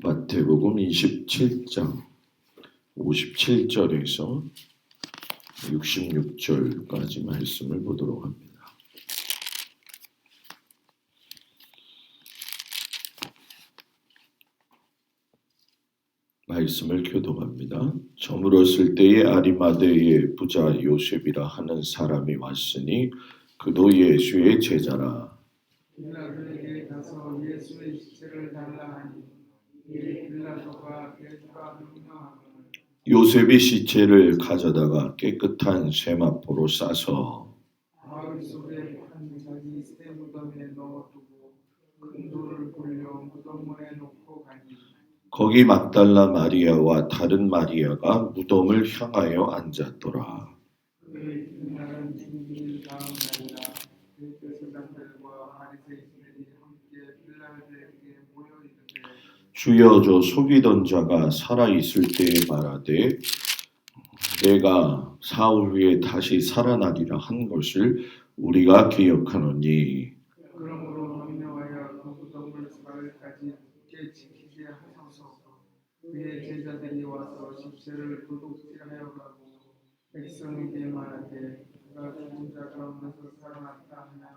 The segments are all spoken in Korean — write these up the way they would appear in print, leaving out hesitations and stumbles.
마태복음 27장 57절에서 66절까지 말씀을 보도록 합니다. 말씀을 교독합니다. 저물었을 때에 아리마대의 부자 요셉이라 하는 사람이 왔으니 그도 예수의 제자라. 빌라도에게 가서 예수의 시체를 달라 하니 이에 빌라도가 베드로가 명령하거늘 요셉이 시체를 가져다가 깨끗한 세마포로 싸서 마을 속에 한 자기 새 무덤에 넣어두고 큰 돌을 굴려 무덤문에 놓고 가니 거기 막달라 마리아와 다른 마리아가 무덤을 향하여 앉았더라. 그의 날은 중기일 다음 날이라 대제사장들과 바리새인들이 함께 빌라도에게 모여 이르되 주여 저 속이던 자가 살아있을 때에 말하되 내가 사흘 후에 다시 살아나리라 한 것을 우리가 기억하노니 그러므로 명령하여 그 무덤을 사흘까지 굳게 지키게 하소서. 그의 제자들이 와서 시체를 도둑질하여 가고 백성에게 말하되 그가 죽은 자 가운데서 살아났다 하면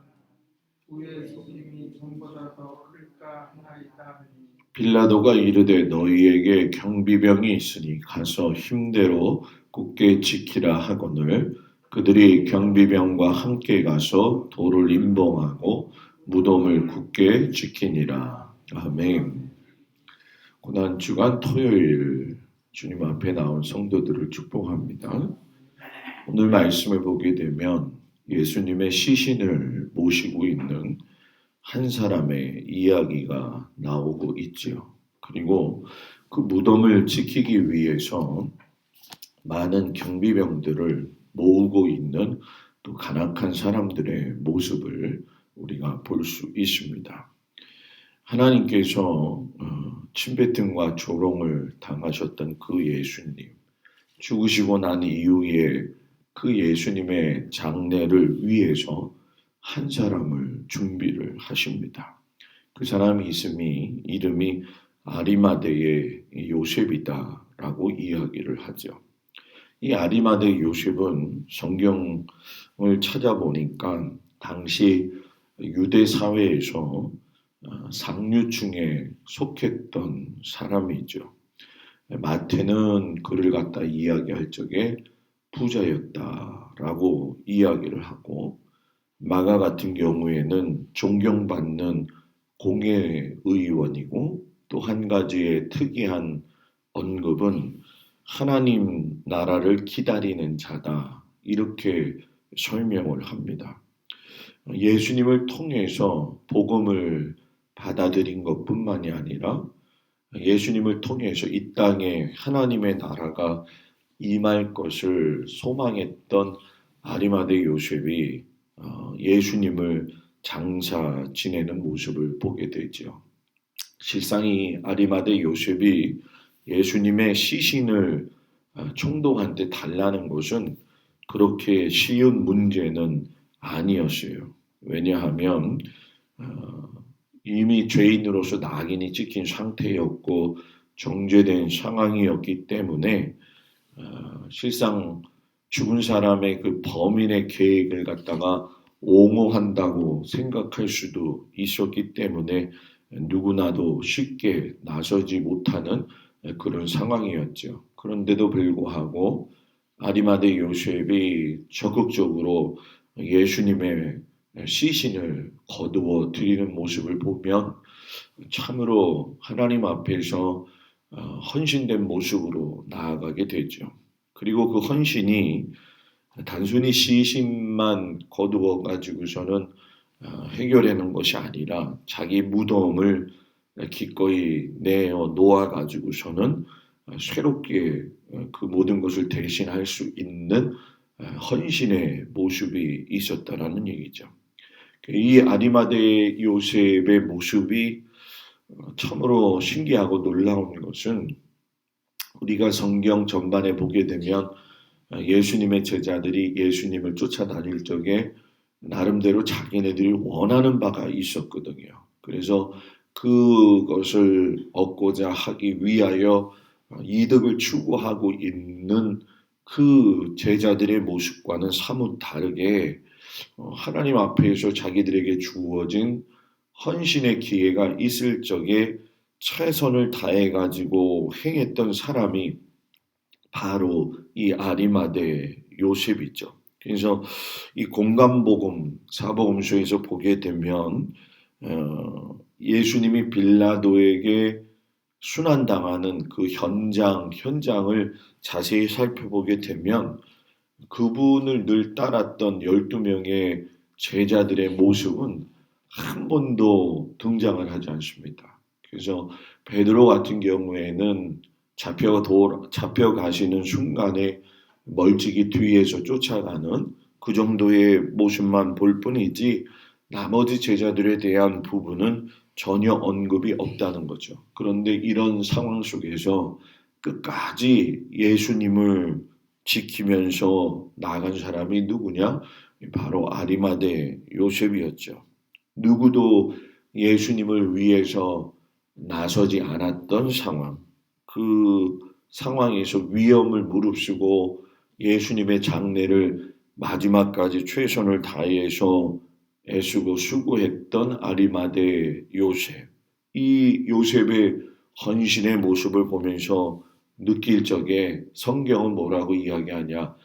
우리의 속임이 전보다 더 클까 하나이다 하니 빌라도가 이르되 너희에게 경비병이 있으니 가서 힘대로 굳게 지키라 하거늘 그들이 경비병과 함께 가서 돌을 임봉하고 무덤을 굳게 지키니라. 아멘. 고난주간 토요일 주님 앞에 나온 성도들을 축복합니다. 오늘 말씀을 보게 되면 예수님의 시신을 모시고 있는 한 사람의 이야기가 나오고 있지요. 그리고 그 무덤을 지키기 위해서 많은 경비병들을 모으고 있는 또 간악한 사람들의 모습을 우리가 볼 수 있습니다. 하나님께서 침뱉음과 조롱을 당하셨던 그 예수님, 죽으시고 난 이후에 그 예수님의 장례를 위해서 한 사람을 준비를 하십니다. 그 사람이 이름이 아리마대의 요셉이다라고 이야기를 하죠. 이 아리마대 요셉은 성경을 찾아보니까 당시 유대 사회에서 상류층에 속했던 사람이죠. 마태는 그를 갖다 이야기할 적에 부자였다라고 이야기를 하고 마가 같은 경우에는 존경받는 공회의원이고 또 한 가지의 특이한 언급은 하나님 나라를 기다리는 자다 이렇게 설명을 합니다. 예수님을 통해서 복음을 받아들인 것뿐만이 아니라 예수님을 통해서 이 땅에 하나님의 나라가 임할 것을 소망했던 아리마대 요셉이 예수님을 장사 지내는 모습을 보게 되죠. 실상 이 아리마대 요셉이 예수님의 시신을 총독한테 달라는 것은 그렇게 쉬운 문제는 아니었어요. 왜냐하면 이미 죄인으로서 낙인이 찍힌 상태였고 정죄된 상황이었기 때문에 실상 죽은 사람의 그 범인의 계획을 갖다가 옹호한다고 생각할 수도 있었기 때문에 누구나도 쉽게 나서지 못하는 그런 상황이었죠. 그런데도 불구하고 아리마대 요셉이 적극적으로 예수님의 시신을 거두어 드리는 모습을 보면 참으로 하나님 앞에서 헌신된 모습으로 나아가게 되죠. 그리고 그 헌신이 단순히 시신만 거두어 가지고서는 해결하는 것이 아니라 자기 무덤을 기꺼이 내어 놓아 가지고서는 새롭게 그 모든 것을 대신할 수 있는 헌신의 모습이 있었다라는 얘기죠. 이 아리마대 요셉의 모습이 참으로 신기하고 놀라운 것은 우리가 성경 전반에 보게 되면 예수님의 제자들이 예수님을 쫓아다닐 적에 나름대로 자기네들이 원하는 바가 있었거든요. 그래서 그것을 얻고자 하기 위하여 이득을 추구하고 있는 그 제자들의 모습과는 사뭇 다르게 하나님 앞에서 자기들에게 주어진 헌신의 기회가 있을 적에 최선을 다해 가지고 행했던 사람이 바로 이 아리마대 요셉이죠. 그래서 이 공간복음 사복음서에서 보게 되면 예수님이 빌라도에게 순환당하는 그 현장을 자세히 살펴보게 되면 그분을 늘 따랐던 12명의 제자들의 모습은 한 번도 등장을 하지 않습니다. 그래서 베드로 같은 경우에는 잡혀가시는 순간에 멀찍이 뒤에서 쫓아가는 그 정도의 모습만 볼 뿐이지 나머지 제자들에 대한 부분은 전혀 언급이 없다는 거죠. 그런데 이런 상황 속에서 끝까지 예수님을 지키면서 나아간 사람이 누구냐? 바로 아리마대 요셉이었죠. 누구도 예수님을 위해서 나서지 않았던 상황. 그 상황에서 위험을 무릅쓰고 예수님의 장례를 마지막까지 최선을 다해서 애쓰고 수고했던 아리마대 요셉. 이 요셉의 헌신의 모습을 보면서 느낄 적에 성경은 뭐라고 이야기하냐?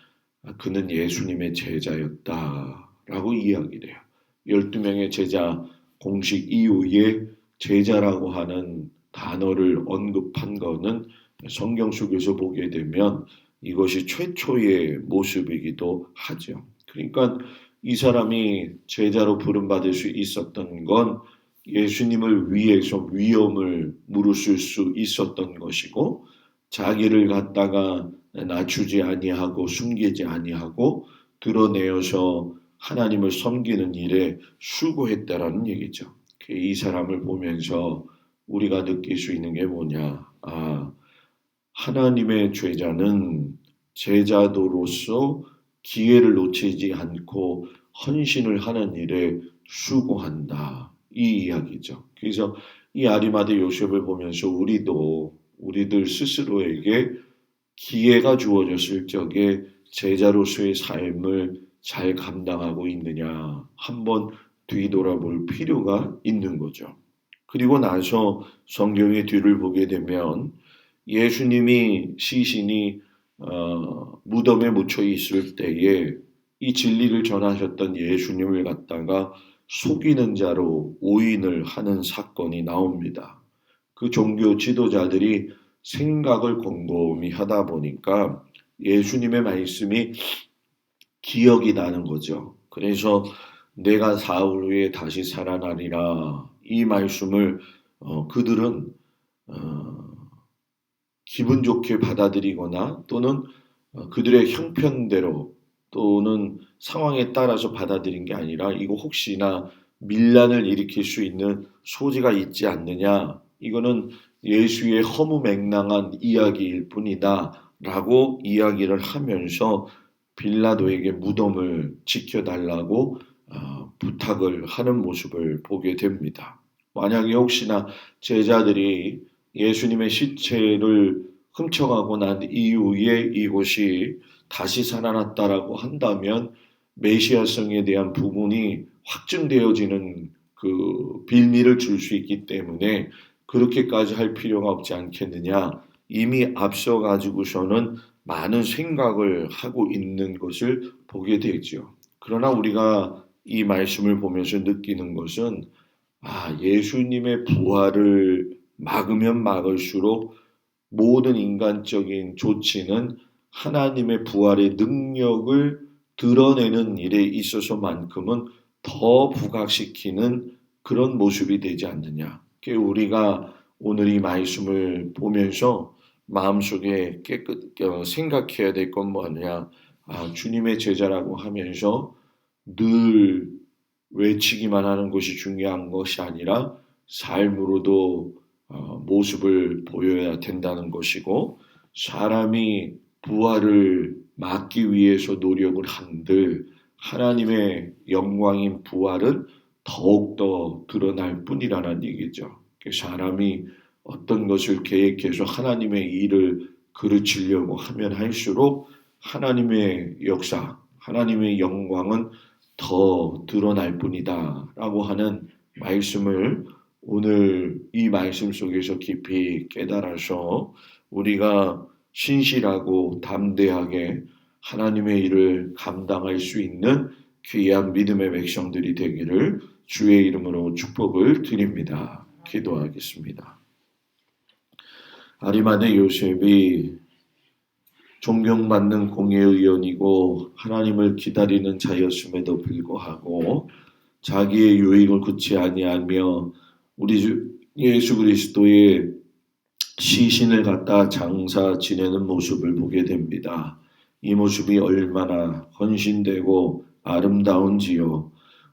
그는 예수님의 제자였다라고 이야기를 해요. 12명의 제자 공식 이후에 제자라고 하는 단어를 언급한 거는 성경 속에서 보게 되면 이것이 최초의 모습이기도 하죠. 그러니까 이 사람이 제자로 부름받을 수 있었던 건 예수님을 위해서 위험을 무릅쓸 수 있었던 것이고 자기를 갖다가 낮추지 아니하고 숨기지 아니하고 드러내어서 하나님을 섬기는 일에 수고했다라는 얘기죠. 이 사람을 보면서 우리가 느낄 수 있는 게 뭐냐? 하나님의 제자는 제자도로서 기회를 놓치지 않고 헌신을 하는 일에 수고한다. 이 이야기죠. 그래서 이 아리마대 요셉을 보면서 우리들 스스로에게 기회가 주어졌을 적에 제자로서의 삶을 잘 감당하고 있느냐 한번 뒤돌아볼 필요가 있는 거죠. 그리고 나서 성경의 뒤를 보게 되면 예수님이 시신이 무덤에 묻혀 있을 때에 이 진리를 전하셨던 예수님을 갖다가 속이는 자로 오인을 하는 사건이 나옵니다. 그 종교 지도자들이 생각을 곰곰이 하다 보니까 예수님의 말씀이 기억이 나는 거죠. 그래서 내가 사흘 후에 다시 살아나리라 이 말씀을 그들은 기분 좋게 받아들이거나 또는 그들의 형편대로 또는 상황에 따라서 받아들인 게 아니라 이거 혹시나 밀란을 일으킬 수 있는 소지가 있지 않느냐 이거는 예수의 허무맹랑한 이야기일 뿐이다 라고 이야기를 하면서 빌라도에게 무덤을 지켜달라고 부탁을 하는 모습을 보게 됩니다. 만약에 혹시나 제자들이 예수님의 시체를 훔쳐가고 난 이후에 이곳이 다시 살아났다라고 한다면 메시아성에 대한 부분이 확증되어지는 그 빌미를 줄 수 있기 때문에 그렇게까지 할 필요가 없지 않겠느냐. 이미 앞서 가지고서는 많은 생각을 하고 있는 것을 보게 되죠. 그러나 우리가 이 말씀을 보면서 느끼는 것은 예수님의 부활을 막으면 막을수록 모든 인간적인 조치는 하나님의 부활의 능력을 드러내는 일에 있어서만큼은 더 부각시키는 그런 모습이 되지 않느냐. 우리가 오늘 이 말씀을 보면서 마음속에 생각해야 될 건 뭐냐. 주님의 제자라고 하면서 늘 외치기만 하는 것이 중요한 것이 아니라 삶으로도 모습을 보여야 된다는 것이고 사람이 부활을 막기 위해서 노력을 한들 하나님의 영광인 부활은 더욱더 드러날 뿐이라는 얘기죠. 사람이 어떤 것을 계획해서 하나님의 일을 그르치려고 하면 할수록 하나님의 역사, 하나님의 영광은 더 드러날 뿐이다 라고 하는 말씀을 오늘 이 말씀 속에서 깊이 깨달아서 우리가 신실하고 담대하게 하나님의 일을 감당할 수 있는 귀한 믿음의 백성들이 되기를 주의 이름으로 축복을 드립니다. 기도하겠습니다. 아리마대 요셉이 존경받는 공회의원이고 하나님을 기다리는 자였음에도 불구하고 자기의 유익을 굳이 아니하며 우리 주 예수 그리스도의 시신을 갖다 장사 지내는 모습을 보게 됩니다. 이 모습이 얼마나 헌신되고 아름다운지요.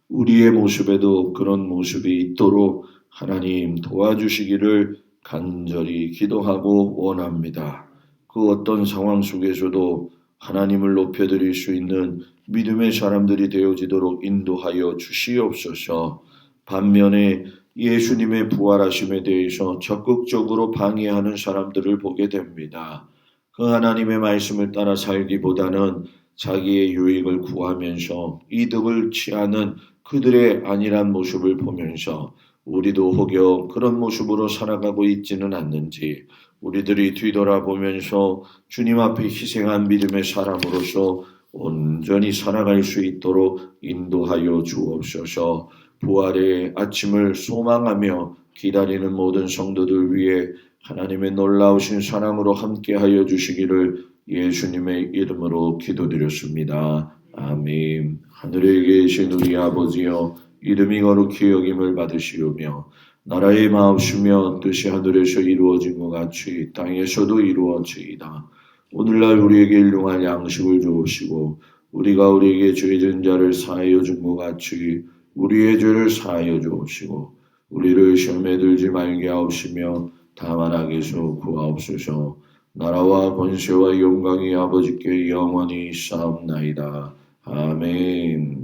우리의 모습에도 그런 모습이 있도록 하나님 도와주시기를 간절히 기도하고 원합니다. 그 어떤 상황 속에서도 하나님을 높여드릴 수 있는 믿음의 사람들이 되어지도록 인도하여 주시옵소서. 반면에 예수님의 부활하심에 대해서 적극적으로 방해하는 사람들을 보게 됩니다. 그 하나님의 말씀을 따라 살기보다는 자기의 유익을 구하면서 이득을 취하는 그들의 안일한 모습을 보면서 우리도 혹여 그런 모습으로 살아가고 있지는 않는지 우리들이 뒤돌아보면서 주님 앞에 희생한 믿음의 사람으로서 온전히 살아갈 수 있도록 인도하여 주옵소서. 부활의 아침을 소망하며 기다리는 모든 성도들 위해 하나님의 놀라우신 사랑으로 함께하여 주시기를 예수님의 이름으로 기도드렸습니다. 아멘. 하늘에 계신 우리 아버지여 이름이 거룩히 여김을 받으시오며 나라의 마옵시며 뜻이 하늘에서 이루어진 것 같이 땅에서도 이루어지이다. 오늘날 우리에게 일용할 양식을 주옵시고 우리가 우리에게 죄진 자를 사하여 준 것 같이 우리의 죄를 사하여 주옵시고 우리를 시험에 들지 말게 하옵시며 다만 악에서 구하옵소서. 나라와 권세와 영광이 아버지께 영원히 있사옵나이다. 아멘.